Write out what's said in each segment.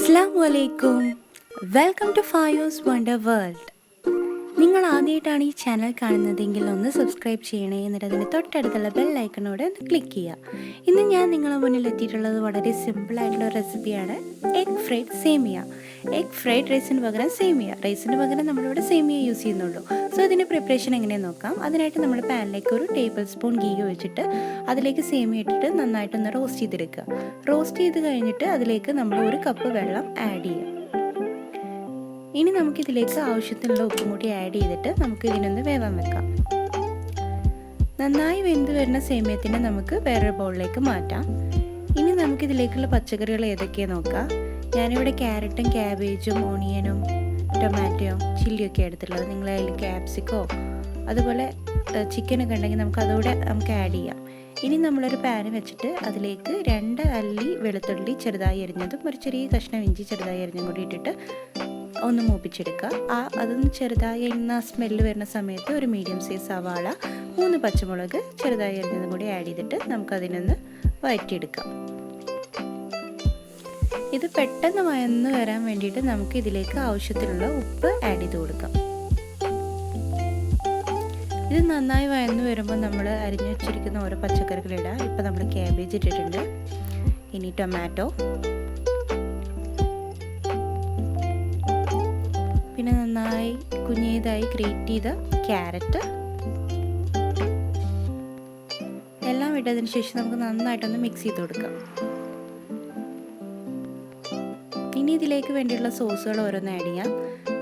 Assalamualaikum. Welcome to Faayu'z Wonder World. നിങ്ങൾ ആദ്യമായിട്ടാണ് ഈ ചാനൽ കാണുന്നതെങ്കിൽ ഒന്ന് സബ്സ്ക്രൈബ് ചെയ്യണേ, എന്നിട്ട് അതിന് തൊട്ടടുത്തുള്ള ബെൽ ഐക്കണോട് ഒന്ന് ക്ലിക്ക് ചെയ്യുക. ഇന്ന് ഞാൻ നിങ്ങളുടെ മുന്നിൽ എത്തിയിട്ടുള്ളത് വളരെ സിമ്പിളായിട്ടുള്ള റെസിപ്പിയാണ് എഗ് ഫ്രൈഡ് സേമിയ. എഗ് ഫ്രൈഡ് റൈസിന് പകരം സേമിയ, റൈസിന് പകരം നമ്മളിവിടെ സേമിയ യൂസ് ചെയ്യുന്നുള്ളൂ. സോ ഇതിൻ്റെ പ്രിപ്പറേഷൻ എങ്ങനെയെന്ന് നോക്കാം. അതിനായിട്ട് നമ്മൾ പാനിലേക്ക് ഒരു ടേബിൾ സ്പൂൺ ഗീ ഒഴിച്ചിട്ട് അതിലേക്ക് സേമിയ ഇട്ടിട്ട് നന്നായിട്ടൊന്ന് റോസ്റ്റ് ചെയ്തെടുക്കുക. റോസ്റ്റ് ചെയ്ത് കഴിഞ്ഞിട്ട് അതിലേക്ക് നമ്മൾ 1 കപ്പ് വെള്ളം ആഡ് ചെയ്യുക. ഇനി നമുക്കിതിലേക്ക് ആവശ്യത്തിനുള്ള ഉപ്പും കൂടി ആഡ് ചെയ്തിട്ട് നമുക്ക് ഇതിനൊന്ന് വേവാൻ വെക്കാം. നന്നായി വെന്ത് വരുന്ന സേമിയത്തിനെ നമുക്ക് വേറൊരു ബൗളിലേക്ക് മാറ്റാം. ഇനി നമുക്കിതിലേക്കുള്ള പച്ചക്കറികൾ ഏതൊക്കെയാണ് നോക്കാം. ഞാനിവിടെ ക്യാരറ്റും ക്യാബേജും ഓണിയനും ടൊമാറ്റോയും ചില്ലിയൊക്കെ എടുത്തിട്ടുള്ളത്. നിങ്ങളതിൽ ക്യാപ്സിക്കോ അതുപോലെ ചിക്കനൊക്കെ ഉണ്ടെങ്കിൽ നമുക്ക് ആഡ് ചെയ്യാം. ഇനി നമ്മളൊരു പാന് വെച്ചിട്ട് അതിലേക്ക് 2 അല്ലി വെളുത്തുള്ളി ചെറുതായി അരിഞ്ഞതും ഒരു ചെറിയ കഷ്ണം ഇഞ്ചി ചെറുതായി അരിഞ്ഞും കൂടി ഇട്ടിട്ട് ഒന്ന് മൂപ്പിച്ചെടുക്കുക. അതൊന്ന് ചെറുതായി സ്മെല്ല് വരുന്ന സമയത്ത് ഒരു മീഡിയം സൈസ് സവാള 3 പച്ചമുളക് ചെറുതായി അരിഞ്ഞതും കൂടി ആഡ് ചെയ്തിട്ട് നമുക്കതിനൊന്ന് വഴറ്റിയെടുക്കാം. ഇത് പെട്ടെന്ന് വഴന്ന് വരാൻ വേണ്ടിയിട്ട് നമുക്ക് ഇതിലേക്ക് ആവശ്യത്തിനുള്ള ഉപ്പ് ആഡ് ചെയ്ത് കൊടുക്കാം. ഇത് നന്നായി വഴന്ന് വരുമ്പോൾ നമ്മൾ അരിഞ്ഞു വെച്ചിരിക്കുന്ന ഓരോ പച്ചക്കറികളിടാം. ഇപ്പോൾ നമ്മൾ ക്യാബേജ് ഇട്ടിട്ടുണ്ട്. ഇനി ടൊമാറ്റോ, പിന്നെ നന്നായി കുഞ്ഞേതായി ഗ്രേറ്റ് ചെയ്ത ക്യാരറ്റ് എല്ലാം ഇട്ടതിന് ശേഷം നമുക്ക് നന്നായിട്ടൊന്ന് മിക്സ് ചെയ്ത് കൊടുക്കാം. ഇനി ഇതിലേക്ക് വേണ്ടിയുള്ള സോസുകൾ ഓരോന്ന് ആഡ് ചെയ്യാം.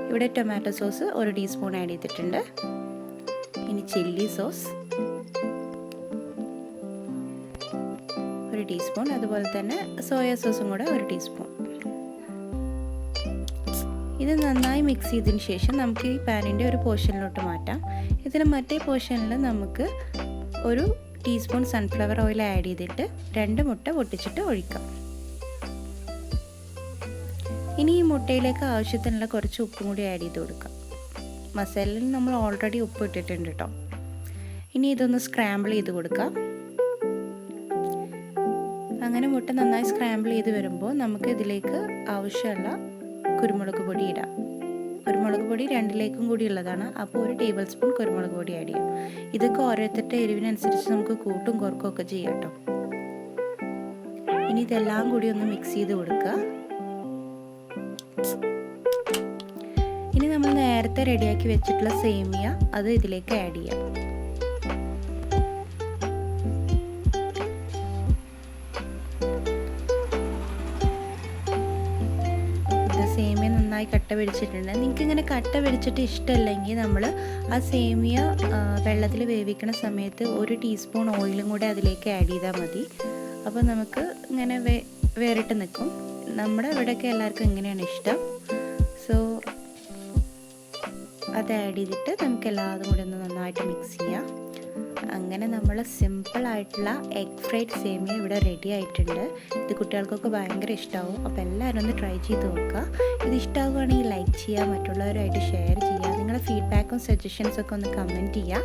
ഇവിടെ ടൊമാറ്റോ സോസ് 1 ടീസ്പൂൺ ആഡ് ചെയ്തിട്ടുണ്ട്. ഇനി ചില്ലി സോസ് 1 ടീസ്പൂൺ, അതുപോലെ തന്നെ സോയ സോസും കൂടെ 1 ടീസ്പൂൺ. ഇത് നന്നായി മിക്സ് ചെയ്തതിന് ശേഷം നമുക്ക് ഈ പാനിൻ്റെ ഒരു പോർഷനിലോട്ട് മാറ്റാം. ഇതിന് മറ്റേ പോർഷനിൽ നമുക്ക് 1 ടീസ്പൂൺ സൺഫ്ലവർ ഓയിൽ ആഡ് ചെയ്തിട്ട് 2 മുട്ട പൊട്ടിച്ചിട്ട് ഒഴിക്കാം. ഇനി ഈ മുട്ടയിലേക്ക് ആവശ്യത്തിനുള്ള കുറച്ച് ഉപ്പും കൂടി ആഡ് ചെയ്ത് കൊടുക്കാം. മസാലയിൽ നമ്മൾ ഓൾറെഡി ഉപ്പ് ഇട്ടിട്ടുണ്ട് കേട്ടോ. ഇനി ഇതൊന്ന് സ്ക്രാമ്പിൾ ചെയ്ത് കൊടുക്കാം. അങ്ങനെ മുട്ട നന്നായി സ്ക്രാമ്പിൾ ചെയ്ത് വരുമ്പോൾ നമുക്ക് ഇതിലേക്ക് ആവശ്യമുള്ള കുരുമുളക് പൊടി ഇടാം. കുരുമുളക് പൊടി 2ലേക്കും കൂടി ഉള്ളതാണ്. അപ്പോൾ 1 ടേബിൾ സ്പൂൺ കുരുമുളക് പൊടി ആഡ് ചെയ്യാം. ഇതൊക്കെ ഓരോരുത്തരുടെ എരിവിനനുസരിച്ച് നമുക്ക് കൂട്ടും കുറക്കും ഒക്കെ ചെയ്യാം കേട്ടോ. ഇനി ഇതെല്ലാം കൂടി ഒന്ന് മിക്സ് ചെയ്ത് കൊടുക്കുക. ഇനി നമ്മൾ നേരത്തെ റെഡിയാക്കി വെച്ചിട്ടുള്ള സേമിയ അത് ഇതിലേക്ക് ആഡ് ചെയ്യാം. സേമിയ നന്നായി കട്ട പിടിച്ചിട്ടുണ്ട്. നിങ്ങൾക്ക് ഇങ്ങനെ കട്ട പിടിച്ചിട്ട് ഇഷ്ടമല്ലെങ്കിൽ നമ്മൾ ആ സേമിയ വെള്ളത്തിൽ വേവിക്കുന്ന സമയത്ത് 1 ടീസ്പൂൺ ഓയിലും കൂടെ അതിലേക്ക് ആഡ് ചെയ്താൽ മതി. അപ്പോൾ നമുക്ക് ഇങ്ങനെ വേറിട്ട് നിൽക്കും. നമ്മുടെ ഇവിടെയൊക്കെ എല്ലാവർക്കും ഇങ്ങനെയാണ് ഇഷ്ടം. സോ അത് ആഡ് ചെയ്തിട്ട് നമുക്ക് എല്ലാതും കൂടി ഒന്ന് നന്നായിട്ട് മിക്സ് ചെയ്യാം. അങ്ങനെ നമ്മൾ സിമ്പിളായിട്ടുള്ള എഗ് ഫ്രൈഡ് സേമിയ ഇവിടെ റെഡി ആയിട്ടുണ്ട്. ഇത് കുട്ടികൾക്കൊക്കെ ഭയങ്കര ഇഷ്ടമാവും. അപ്പോൾ എല്ലാവരും ഒന്ന് ട്രൈ ചെയ്ത് നോക്കുക. ഇത് ഇഷ്ടമാവുകയാണെങ്കിൽ ലൈക്ക് ചെയ്യുക, മറ്റുള്ളവരുമായിട്ട് ഷെയർ ചെയ്യുക. നിങ്ങളുടെ ഫീഡ്ബാക്കും സജഷൻസും ഒക്കെ ഒന്ന് കമൻറ്റ് ചെയ്യുക.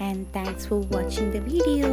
And thanks for watching the video.